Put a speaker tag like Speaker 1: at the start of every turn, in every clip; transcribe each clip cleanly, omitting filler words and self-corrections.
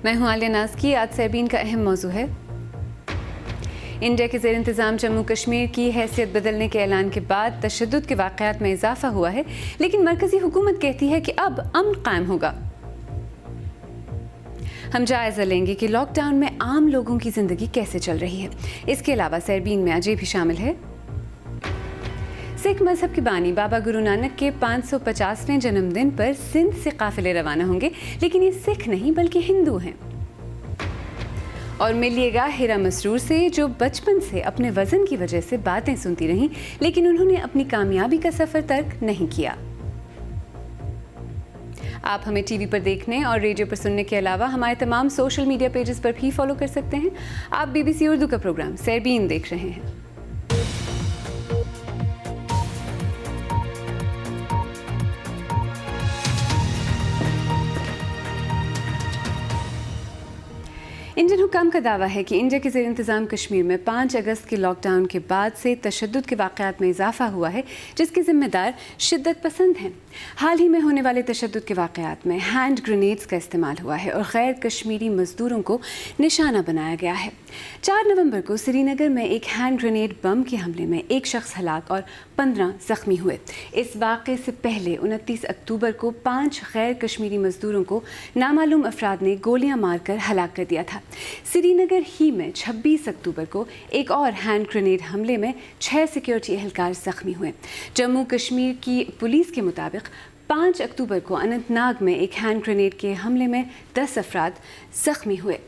Speaker 1: मैं हूं आलिया नाज़की। आज सरबीन का अहम मौजू है इंडिया के ज़ेर इंतज़ाम जम्मू कश्मीर की हैसियत बदलने के ऐलान के बाद तशद्दुद के वाक़यात में इजाफा हुआ है, लेकिन मरकज़ी हुकूमत कहती है कि अब अमन कायम होगा। हम जायज़ा लेंगे कि लॉकडाउन में आम लोगों की ज़िंदगी कैसे चल रही है। इसके अलावा सरबीन में अजय भी शामिल है। सिख मजहब के बानी बाबा गुरु नानक के 550वें जन्मदिन पर सिंध से काफिले रवाना होंगे, लेकिन ये सिख नहीं बल्कि हिंदू हैं। और मिलिएगा हिरा मसरूर से, जो बचपन से अपने वजन की वजह से बातें सुनती रहीं, लेकिन उन्होंने अपनी कामयाबी का सफर तर्क नहीं किया। आप हमें टीवी पर देखने और रेडियो पर सुनने के अलावा हमारे तमाम सोशल मीडिया पेजेस पर भी फॉलो कर सकते हैं। आप BBC उर्दू का प्रोग्राम सरबीन देख रहे हैं। इंडियन हुकाम का दावा है कि इंडिया के ज़ेर इंतज़ाम कश्मीर में 5 अगस्त के लॉकडाउन के बाद से तशद्दुद के वाक़यात में इजाफा हुआ है, जिसके ज़िम्मेदार शिद्दत पसंद हैं। हाल ही में होने वाले तशद्दुद के वाक़यात में हैंड ग्रेनेड्स का इस्तेमाल हुआ है और गैर कश्मीरी मज़दूरों को निशाना बनाया गया है। 4 नवंबर को श्रीनगर में एक हैंड ग्रेनेड बम के हमले में एक शख्स हलाक और 15 ज़ख्मी हुए। इस वाक़े से पहले 29 अक्टूबर को 5 गैर कश्मीरी मज़दूरों को नामालूम अफराद ने गोलियां मारकर हलाक कर दिया था। श्रीनगर ही में 26 अक्टूबर को एक और हैंड ग्रेनेड हमले में 6 सिक्योरिटी एहलकार ज़ख्मी हुए। जम्मू कश्मीर की पुलिस के मुताबिक 5 अक्टूबर को अनंतनाग में एक हैंड ग्रेनेड के हमले में 10 अफराद ज़ख्मी हुए।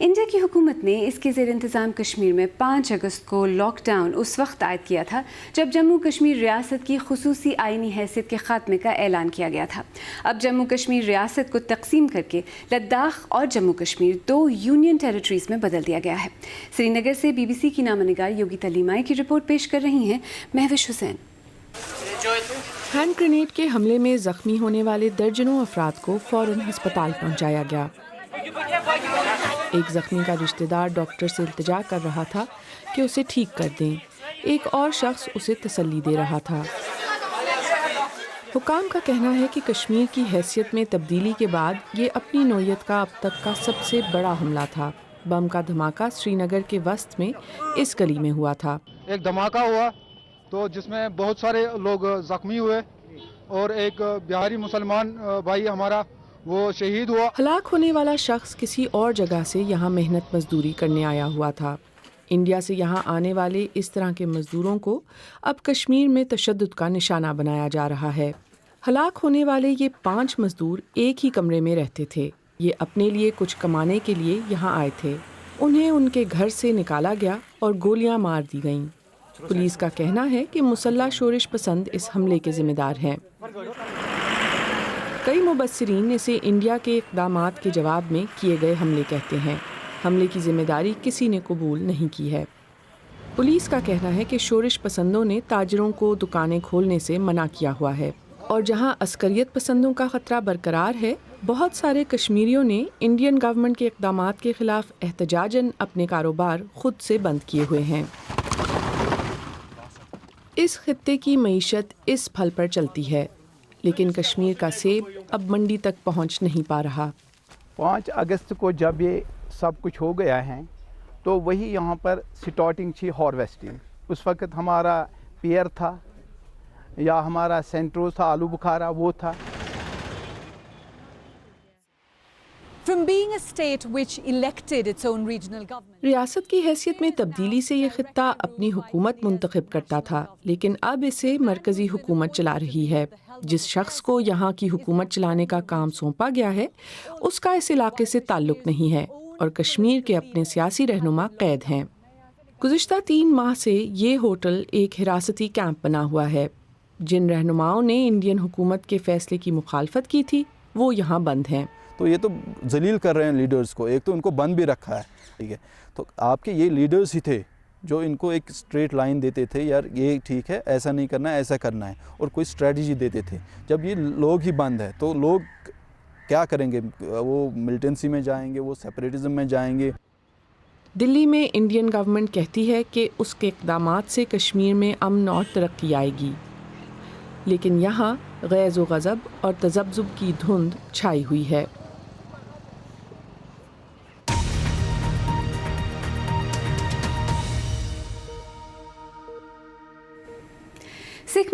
Speaker 1: इंडिया की हुकूमत ने इसके ज़ेर इंतज़ाम कश्मीर में 5 अगस्त को लॉकडाउन उस वक्त आयद किया था जब जम्मू कश्मीर रियासत की खुसूसी आइनी हैसियत के ख़ात्मे का ऐलान किया गया था। अब जम्मू कश्मीर रियासत को तकसीम करके लद्दाख और जम्मू कश्मीर 2 यूनियन टेरिटरीज़ में बदल दिया गया है। श्रीनगर से BBC की नामनिगार योगिता लीमाई की रिपोर्ट पेश कर रही हैं महविश हुसैन।
Speaker 2: हैंड ग्रेनेड के हमले में ज़ख्मी होने वाले दर्जनों अफराद को फ़ौरन अस्पताल पहुंचाया गया। एक ज़ख्मी का रिश्तेदार डॉक्टर से इल्तिजा कर रहा था कि उसे ठीक कर दें। एक और शख्स उसे तसल्ली दे रहा था। हुकाम का कहना है कि कश्मीर की हैसियत में तब्दीली के बाद ये अपनी नौयत का अब तक का सबसे बड़ा हमला था। बम का धमाका श्रीनगर के वस्त में इस गली में हुआ था।
Speaker 3: एक धमाका हुआ तो जिसमें बहुत सारे लोग जख्मी हुए और एक बिहारी मुसलमान भाई हमारा वो शहीद हुआ।
Speaker 2: हलाक होने वाला शख्स किसी और जगह से यहाँ मेहनत मजदूरी करने आया हुआ था। इंडिया से यहाँ आने वाले इस तरह के मजदूरों को अब कश्मीर में तशद्दुद का निशाना बनाया जा रहा है। हलाक होने वाले ये 5 मजदूर एक ही कमरे में रहते थे। ये अपने लिए कुछ कमाने के लिए यहाँ आए थे। उन्हें उनके घर से निकाला गया और गोलियाँ मार दी गईं। पुलिस का कहना है कि मुसल्ला शोरिश पसंद इस हमले के जिम्मेदार हैं। कई मुबस्सिरीन इसे इंडिया के इक़दामात के जवाब में किए गए हमले कहते हैं। हमले की जिम्मेदारी किसी ने कबूल नहीं की है। पुलिस का कहना है कि शोरिश पसंदों ने ताजरों को दुकानें खोलने से मना किया हुआ है और जहां अस्करियत पसंदों का खतरा बरकरार है, बहुत सारे कश्मीरियों ने इंडियन गवर्नमेंट के इक़दामात के खिलाफ एहतजाजन अपने कारोबार खुद से बंद किए हुए हैं। इस खित्ते की मईशत इस फल पर चलती है, लेकिन कश्मीर का सेब अब मंडी तक पहुंच नहीं पा रहा।
Speaker 4: 5 अगस्त को जब ये सब कुछ हो गया है तो वही यहाँ पर स्टार्टिंग थी हार्वेस्टिंग। उस वक्त हमारा पेयर था या हमारा सेंट्रोस था, आलू बुखारा वो था।
Speaker 5: From being a state which elected its own regional government.
Speaker 2: रियासत की हैसियत में तब्दीली से ये खित्ता अपनी हुकूमत मुंतखब करता था, लेकिन अब इसे मरकजी हुकूमत चला रही है। जिस शख्स को यहाँ की हुकूमत चलाने का काम सौंपा गया है, उसका इस इलाके से ताल्लुक नहीं है और कश्मीर के अपने सियासी रहनुमा कैद हैं। गुज़िश्ता 3 माह से ये होटल एक हिरासती कैंप बना हुआ है। जिन रहनुमाओं ने इंडियन हुकूमत के फैसले की मुखालफत की थी, वो यहाँ बंद हैं।
Speaker 6: तो ये तो जलील कर रहे हैं लीडर्स को। एक तो उनको बंद भी रखा है, ठीक है। तो आपके ये लीडर्स ही थे जो इनको एक स्ट्रेट लाइन देते थे, यार ये ठीक है, ऐसा नहीं करना है, ऐसा करना है, और कोई स्ट्रेटजी देते थे। जब ये लोग ही बंद है तो लोग क्या करेंगे? वो मिलिटेंसी में जाएंगे, वो सेपरेटिज्म में जाएंगे।
Speaker 2: दिल्ली में इंडियन गवर्नमेंट कहती है कि उसके इक़दामात से कश्मीर में अमन और तरक्की आएगी, लेकिन यहाँ गैज़ व गज़ब और तज़ब्ज़ुब की धुंध छाई हुई है।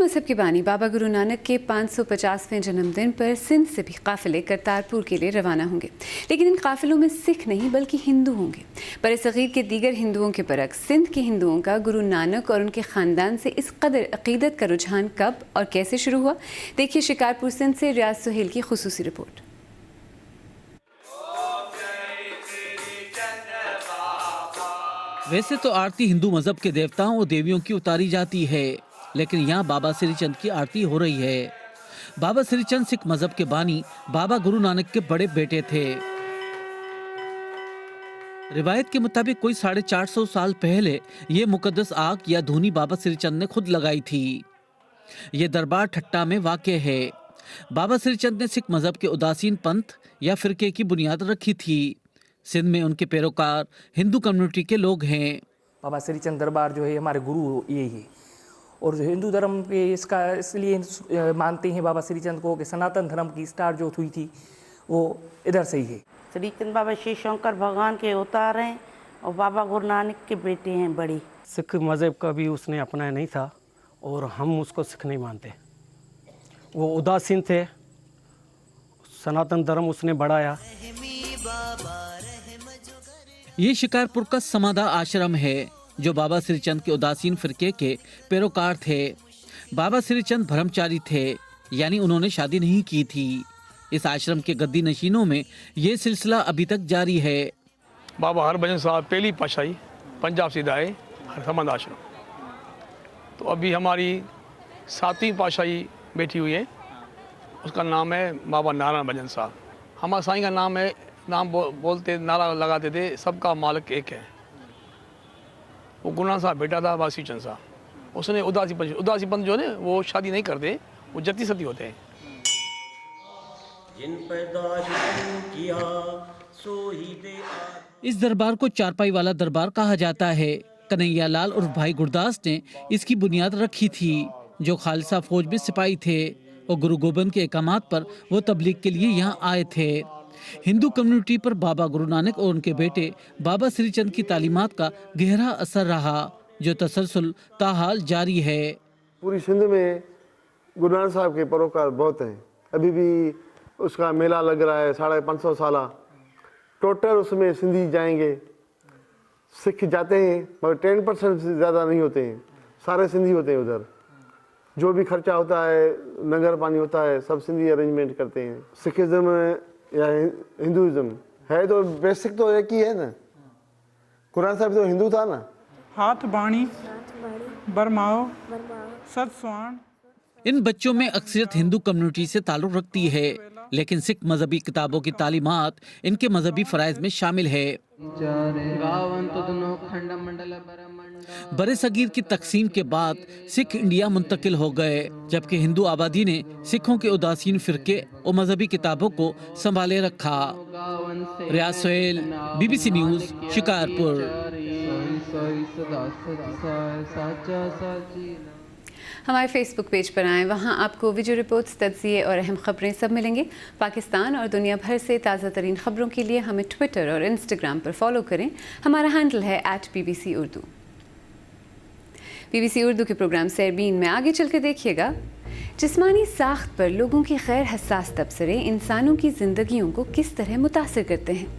Speaker 1: मजहब के बानी बाबा गुरु नानक के 550वें जन्मदिन पर सिंध से भी काफिले करतारपुर के लिए रवाना होंगे, लेकिन इन काफिलों में सिख नहीं बल्कि हिंदू होंगे। बरसगीर के दीगर हिंदुओं के बरक्स सिंध के हिंदुओं का गुरु नानक और उनके ख़ानदान से इस कदर अक़ीदत का रुझान कब और कैसे शुरू हुआ, देखिए शिकारपुर सिंध से रियाज सुहेल की खुसूसी रिपोर्ट।
Speaker 7: वैसे तो आरती हिंदू मजहब के देवताओं और देवियों की उतारी जाती है, लेकिन यहाँ बाबा श्री चंद की आरती हो रही है। बाबा श्री चंद सिख मजहब के बानी बाबा गुरु नानक के बड़े बेटे थे। रिवायत के मुताबिक कोई 450 साल पहले ये मुकद्दस आग या धूनी बाबा श्री चंद ने खुद लगाई थी। ये दरबार ठट्टा में वाक़े है। बाबा श्री चंद ने सिख मजहब के उदासीन पंथ या फिरके की बुनियाद रखी थी। सिंध में उनके पैरोकार हिंदू कम्युनिटी के लोग हैं।
Speaker 8: बाबा श्री चंद दरबार जो है हमारे गुरु ये ही, और हिंदू धर्म पे इसका इसलिए मानते हैं बाबा श्री चंद को कि सनातन धर्म की स्टार्ट जो हुई थी वो इधर से ही है।
Speaker 9: श्री चंद बाबा शिव शंकर भगवान के अवतार हैं और बाबा गुरु नानक के बेटे हैं बड़ी।
Speaker 10: सिख मज़हब का भी उसने अपनाया नहीं था और हम उसको सिख नहीं मानते। वो उदासीन थे, सनातन धर्म उसने बढ़ाया।
Speaker 7: ये शिकारपुर का समादा आश्रम है जो बाबा श्री चंद के उदासीन फिरके के पैरोकार थे। बाबा श्री चंद ब्रह्मचारी थे, यानी उन्होंने शादी नहीं की थी। इस आश्रम के गद्दी नशीनों में ये सिलसिला अभी तक जारी है।
Speaker 11: बाबा हरभजन साहब पहली पातशाही पंजाब से आए समादा आश्रम, तो अभी हमारी 7वीं पातशाही बैठी हुई है, उसका नाम है बाबा नारायण भजन साहब। हमारे साईं का नाम है, नाम बोलते नारा लगाते थे, सबका मालिक एक है। वो गुरु नानक साहब बेटा था बाबा श्री चंद साहब, उसने उदासी पंथ जो है वो शादी नहीं करते, वो जति सती होते हैं।
Speaker 7: इस दरबार को चारपाई वाला दरबार कहा जाता है। कन्हैया लाल और भाई गुरदास ने इसकी बुनियाद रखी थी, जो खालसा फौज में सिपाही थे और गुरु गोबिंद के अहकामात पर वो तबलीग के लिए यहाँ आए थे। हिंदू कम्युनिटी पर बाबा गुरु नानक और उनके बेटे बाबा श्री चंद की तालीमात का गहरा असर रहा, जो तसलसल ताहाल जारी है।
Speaker 12: पूरी सिंध में गुरु नानक साहब के पैरोकार बहुत हैं। अभी भी उसका मेला लग रहा है 550 साल। टोटल उसमें सिंधी जाएंगे, सिख जाते हैं मगर 10% से ज़्यादा नहीं होते हैं, सारे सिंधी होते हैं उधर। जो भी खर्चा होता है, लंगर पानी होता है, सब सिंधी अरेंजमेंट करते हैं। सिखिज्म या हिंदुइज्म है तो बेसिक तो एक ही है ना। कुरान साहब तो हिंदू था ना।
Speaker 13: हाथ बाणी बरमाओ सत स्वान।
Speaker 7: इन बच्चों में अक्सरियत हिंदू कम्युनिटी से ताल्लुक रखती है, लेकिन सिख मजहबी किताबों की तालीमात इनके मजहबी फराइज में शामिल है। बड़े सगीर की तकसीम के बाद सिख इंडिया मुंतकिल हो गए, जबकि हिंदू आबादी ने सिखों के उदासीन फिरके और मजहबी किताबों को संभाले रखा। रियाज सुहेल, BBC न्यूज़, शिकारपुर।
Speaker 1: हमारे फेसबुक पेज पर आएँ, वहाँ आपको वीडियो रिपोर्ट्स, तज्ज़िये और अहम खबरें सब मिलेंगे। पाकिस्तान और दुनिया भर से ताज़ा तरीन खबरों के लिए हमें ट्विटर और इंस्टाग्राम पर फॉलो करें। हमारा हैंडल है @BBC उर्दू। BBC उर्दू के प्रोग्राम सैरबीन में आगे चल के देखिएगा, जिस्मानी साख्त पर लोगों के गैर हसास तबसरे इंसानों की ज़िंदगियों को किस तरह मुतासिर करते हैं।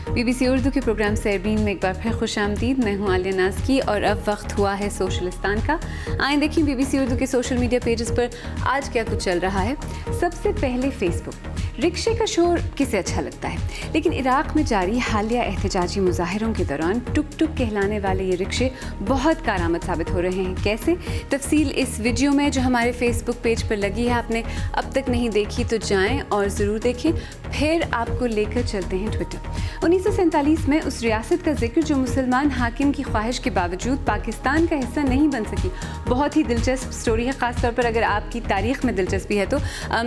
Speaker 1: BBC उर्दू के प्रोग्राम सैरबीन में एक बार फिर खुश आमदीद। मैं हूँ आलिया नाज़ की और अब वक्त हुआ है सोशलिस्तान का। आइए देखें BBC उर्दू के सोशल मीडिया पेजेस पर आज क्या कुछ चल रहा है। सबसे पहले फेसबुक। रिक्शे का शोर किसे अच्छा लगता है, लेकिन इराक़ में जारी हालिया एहतजाजी मुजाहिरों के दौरान टुक टुक कहलाने वाले ये रिक्शे बहुत कारआमद साबित हो रहे हैं। कैसे, तफसील इस वीडियो में जो हमारे फेसबुक पेज पर लगी है। आपने अब तक नहीं देखी तो जाएं और ज़रूर देखें। फिर आपको लेकर चलते हैं ट्विटर। 1947 में उस रियासत का जिक्र जो मुसलमान हाकिम की ख्वाहिश के बावजूद पाकिस्तान का हिस्सा नहीं बन सकी। बहुत ही दिलचस्प स्टोरी है, ख़ासतौर पर अगर आपकी तारीख़ में दिलचस्पी है तो।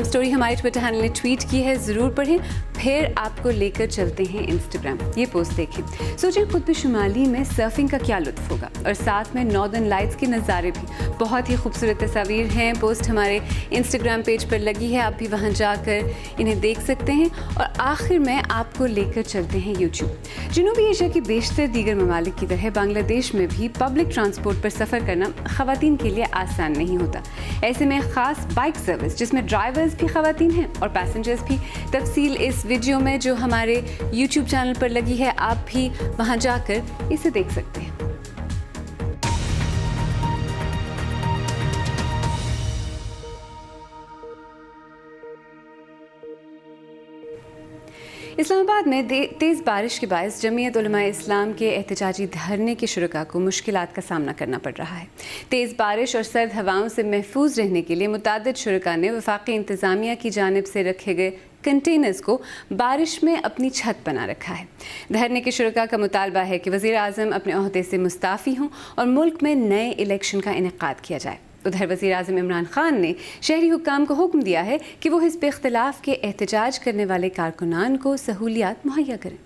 Speaker 1: स्टोरी हमारे ट्विटर हैंडल ने ट्वीट की लिखी है ज़रूर पढ़ें। फिर आपको लेकर चलते हैं इंस्टाग्राम। ये पोस्ट देखें। सोचें कुतुब शुमाली में सर्फिंग का क्या लुत्फ़ होगा, और साथ में नॉर्दर्न लाइट्स के नज़ारे भी। बहुत ही खूबसूरत तस्वीर हैं। पोस्ट हमारे इंस्टाग्राम पेज पर लगी है, आप भी वहाँ जाकर इन्हें देख सकते हैं। और आखिर में आपको लेकर चलते हैं यूट्यूब। जनूबी एशिया के बेशतर दीगर ममालिक की तरह बांग्लादेश में भी पब्लिक ट्रांसपोर्ट पर सफ़र करना ख़वातीन के लिए आसान नहीं होता। ऐसे में ख़ास बाइक सर्विस जिसमें ड्राइवर्स भी ख़वातीन हैं और पैसेंजर्स भी। तफसील इस वीडियो में जो हमारे यूट्यूब चैनल पर लगी है, आप भी वहां जाकर इसे देख सकते हैं। इस्लामाबाद में तेज़ बारिश के बायस जमीयत उलमा इस्लाम के एहतजाजी धरने के शुरका को मुश्किलात का सामना करना पड़ रहा है। तेज़ बारिश और सर्द हवाओं से महफूज रहने के लिए मुतादिद शुरका ने वफाकी इंतज़ामिया की जानिब से रखे गए कंटेनर्स को बारिश में अपनी छत बना रखा है। धरने के शुरका का मुतालबा है कि वज़ीर आज़म अपने ओहदे से मुस्ताफ़ी हों और मुल्क में नए इलेक्शन का इनेकाद किया जाए। उधर वज़ीर आज़म इमरान खान ने शहरी हुक्काम को हुक्म दिया है कि वो हिज़्ब इख्तिलाफ के एहतजाज करने वाले कारकुनान को सहूलियात मुहैया करें।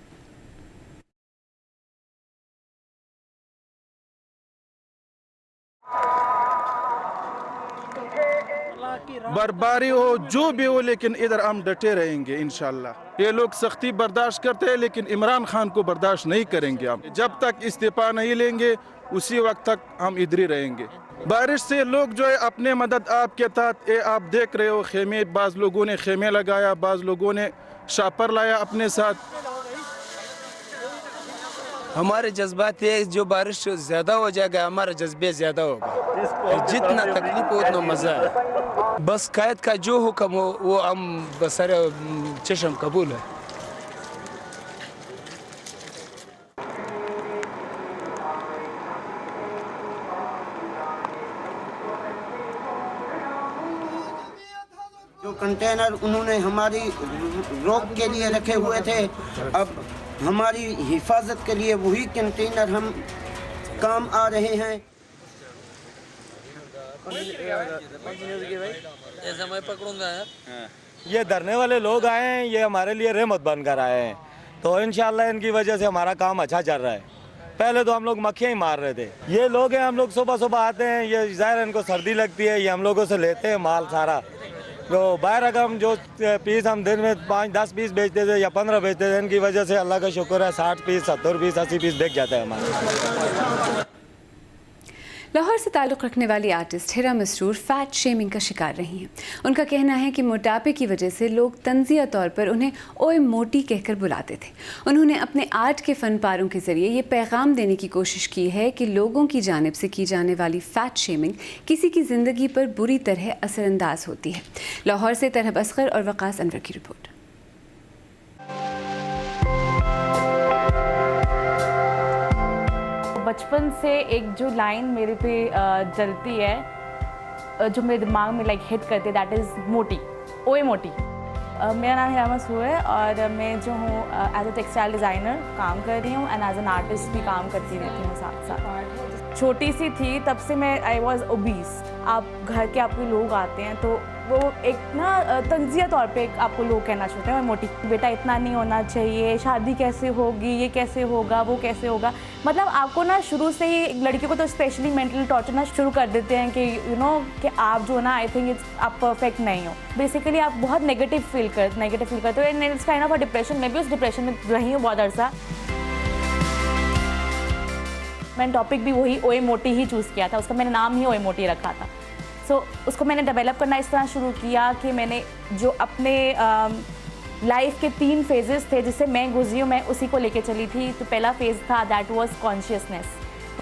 Speaker 14: बर्बारी हो जो भी हो, लेकिन इधर हम डटे रहेंगे इंशाल्लाह। ये लोग सख्ती बर्दाश्त करते हैं, लेकिन इमरान खान को बर्दाश्त नहीं करेंगे हम। जब तक इस्तीफा नहीं लेंगे उसी वक्त तक हम इधर ही रहेंगे। बारिश से लोग जो है अपने मदद आपके तहत, ये आप देख रहे हो खेमे, बाज़ लोगों ने खेमे लगाया, बाज़ लोगों ने शापर लाया अपने साथ।
Speaker 15: हमारे जज्बात ये, जो बारिश ज़्यादा हो जाएगा हमारा जज्बे ज़्यादा होगा। जितना तकलीफ हो उतना मज़ा है। बस कायद का जो हुक्म हो वो हम बसर चश्म कबूल है।
Speaker 16: जो कंटेनर उन्होंने हमारी रोक के लिए रखे हुए थे, अब हमारी हिफाजत के लिए वही कंटेनर हम काम आ रहे हैं।
Speaker 17: ऐसा मैं पकड़ूंगा। ये धरने वाले लोग आए हैं, ये हमारे लिए रहमत बनकर आए हैं, तो इंशाल्लाह इनकी वजह से हमारा काम अच्छा चल रहा है। पहले तो हम लोग मक्खियाँ ही मार रहे थे। ये लोग हैं, हम लोग सुबह सुबह आते हैं, ये ज़ाहिर इनको सर्दी लगती है, ये हम लोगों से लेते हैं माल सारा। तो बाहर अगर हम जो पीस हम दिन में 5-10 पीस बेचते थे या 15 बेचते थे, इनकी वजह से अल्लाह का शुक्र है 60 पीस 70 पीस 80 पीस बिक जाता है हमारा।
Speaker 1: लाहौर से ताल्लुक़ रखने वाली आर्टिस्ट हिरा मसरूर फ़ैट शेमिंग का शिकार रही हैं। उनका कहना है कि मोटापे की वजह से लोग तंज़िया तौर पर उन्हें ओए मोटी कहकर बुलाते थे। उन्होंने अपने आर्ट के फ़न पारों के ज़रिए ये पैगाम देने की कोशिश की है कि लोगों की जानिब से की जाने वाली फ़ैट शेमिंग किसी की ज़िंदगी पर बुरी तरह असरअंदाज होती है। लाहौर से तरहब असगर और वक़ास अनवर की रिपोर्ट।
Speaker 18: बचपन से एक जो लाइन मेरे पे जलती है, जो मेरे दिमाग में लाइक हिट करती है, दैट इज़ मोटी, ओए मोटी। मेरा नाम हिरा मसरूर है और मैं जो हूँ एज अ टेक्सटाइल डिज़ाइनर काम कर रही हूँ एंड एज एन आर्टिस्ट भी काम करती रहती हूँ साथ साथ। छोटी सी थी तब से मैं आई वॉज ओबीस। आप घर के आपके लोग आते हैं तो वो एक ना तंज़िया तौर पे आपको लोग कहना चाहते हैं मोटी, बेटा इतना नहीं होना चाहिए, शादी कैसे होगी, ये कैसे होगा, वो कैसे होगा। मतलब आपको ना शुरू से ही लड़कियों को तो स्पेशली मेंटली टॉर्चर ना शुरू कर देते हैं कि यू नो कि आप जो ना आई थिंक आप परफेक्ट नहीं हो। बेसिकली आप बहुत नेगेटिव फील करते हो and it's kind of a depression. मैं भी उस डिप्रेशन में रही हूँ बहुत अर्सा। मैंने टॉपिक भी वही ओए मोटी ही चूज़ किया था, उसका मैंने नाम ही ओए मोटी रखा था। सो उसको मैंने डेवलप करना इस तरह शुरू किया कि मैंने जो अपने लाइफ के 3 फेजेस थे जिससे मैं गुजरी हूँ, मैं उसी को लेके चली थी। तो पहला फेज़ था दैट वाज कॉन्शियसनेस।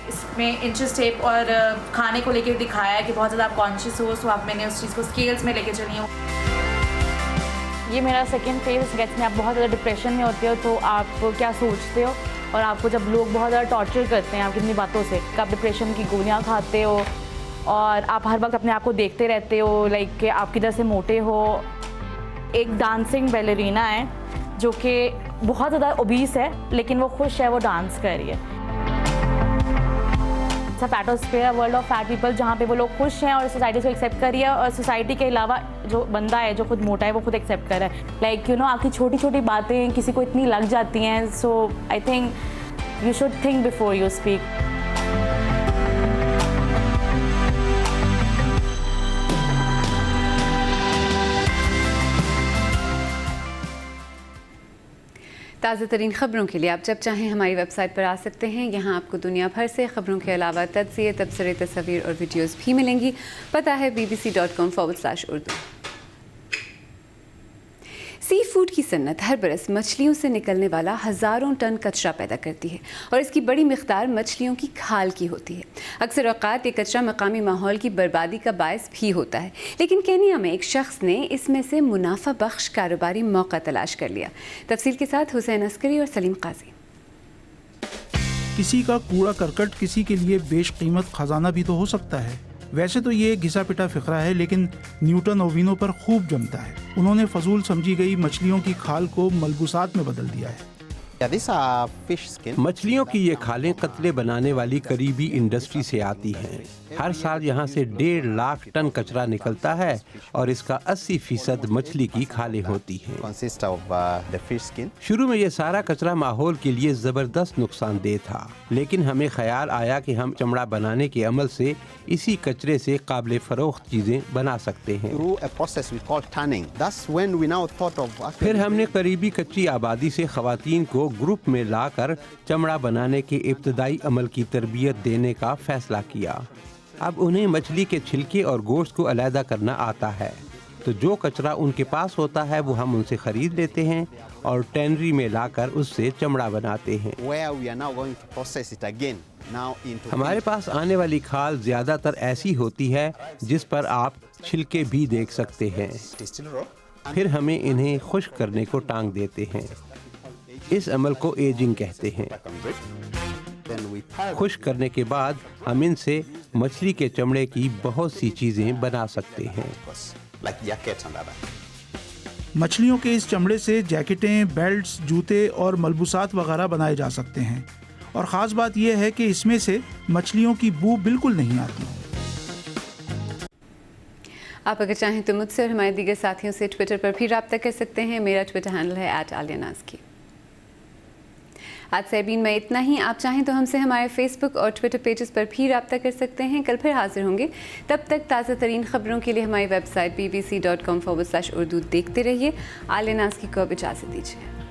Speaker 18: इसमें इंचेस टेप और खाने को लेके दिखाया है कि बहुत ज़्यादा आप कॉन्शियस हो, सो आप मैंने उस चीज़ को स्केल्स में लेके चली हूँ। ये मेरा सेकेंड फेज़ में आप बहुत ज़्यादा डिप्रेशन में होते हो तो आप क्या सोचते हो, और आपको जब लोग बहुत ज़्यादा टॉर्चर करते हैं आपकी इतनी बातों से, आप डिप्रेशन की गोलियाँ खाते हो और आप हर वक्त अपने आप को देखते रहते हो लाइक कि आप किधर से मोटे हो। एक डांसिंग बैलेरिना है जो कि बहुत ज़्यादा ओबीस है लेकिन वो खुश है, वो डांस कर रही है। It's a fatosphere, world of fat people, जहाँ पे वो लोग खुश हैं और सोसाइटी को एक्सेप्ट कर रही है, और सोसाइटी के अलावा जो बंदा है जो खुद मोटा है वो खुद एक्सेप्ट कर रहा है। लाइक यू नो, आपकी छोटी छोटी बातें किसी को इतनी लग जाती हैं। So I think you should think before you speak.
Speaker 1: ताज़ा तरीन ख़बरों के लिए आप जब चाहें हमारी वेबसाइट पर आ सकते हैं। यहाँ आपको दुनिया भर से ख़बरों के अलावा तजज़िये, तबसरे, तस्वीर और वीडियोज़ भी मिलेंगी। पता है bbc.com/urdu। सी फूड की सन्नत हर बरस मछलियों से निकलने वाला हज़ारों टन कचरा पैदा करती है और इसकी बड़ी मिक़दार मछलियों की खाल की होती है। अक्सर औक़ात ये कचरा मकामी माहौल की बर्बादी का बायस भी होता है, लेकिन केनिया में एक शख्स ने इसमें से मुनाफा बख्श कारोबारी मौका तलाश कर लिया। तफसील के साथ हुसैन अस्करी और सलीम काजी।
Speaker 19: किसी का कूड़ा करकट किसी के लिए बेशकीमत खजाना भी तो हो सकता है। वैसे तो ये घिसा पिटा फ़िक्रा है, लेकिन न्यूटन ओविनो पर खूब जमता है। उन्होंने फजूल समझी गई मछलियों की खाल को मलबूसात में बदल दिया है।
Speaker 20: मछलियों की ये खालें कतले बनाने वाली करीबी इंडस्ट्री से आती हैं। हर साल यहाँ से 1.5 लाख टन कचरा निकलता है और इसका 80% मछली की खालें होती हैं। शुरू में ये सारा कचरा माहौल के लिए ज़बरदस्त नुकसानदेह था, लेकिन हमें ख्याल आया कि हम चमड़ा बनाने के अमल से इसी कचरे से काबिल फ़रोख्त चीज़ें बना सकते हैं। फिर हमने करीबी कच्ची आबादी से ख़वातीन को ग्रुप में लाकर चमड़ा बनाने के इब्तदाई अमल की तरबियत देने का फैसला किया। अब उन्हें मछली के छिलके और गोश्त को अलहदा करना आता है, तो जो कचरा उनके पास होता है वो हम उनसे खरीद लेते हैं और टैनरी में लाकर उससे चमड़ा बनाते हैं। हमारे पास आने वाली खाल ज़्यादातर ऐसी होती है जिस पर आप छिलके भी देख सकते हैं। फिर हमें इन्हें खुश्क करने को टांग देते हैं। इस अमल को एजिंग कहते हैं। खुश्क करने के बाद हम इनसे मछली के चमड़े की बहुत सी चीजें बना सकते हैं।
Speaker 19: मछलियों के इस चमड़े से जैकेटें, बेल्ट्स, जूते और मलबूसात वगैरह बनाए जा सकते हैं। और ख़ास बात यह है कि इसमें से मछलियों की बू बिल्कुल नहीं आती।
Speaker 1: आप अगर चाहें तो मुझसे और हमारे दीगर साथियों से ट्विटर पर भी रब्ता कर सकते हैं। मेरा ट्विटर हैंडल है @alianaski। आज से में इतना ही। आप चाहें तो हमसे हमारे फेसबुक और ट्विटर पेजेस पर भी रब्ता कर सकते हैं। कल फिर हाजिर होंगे। तब तक ताज़ा तरीन ख़बरों के लिए हमारी वेबसाइट bbc.com/urdu देखते रहिए। आलिया नाज़की को अब इजाज़त दीजिए।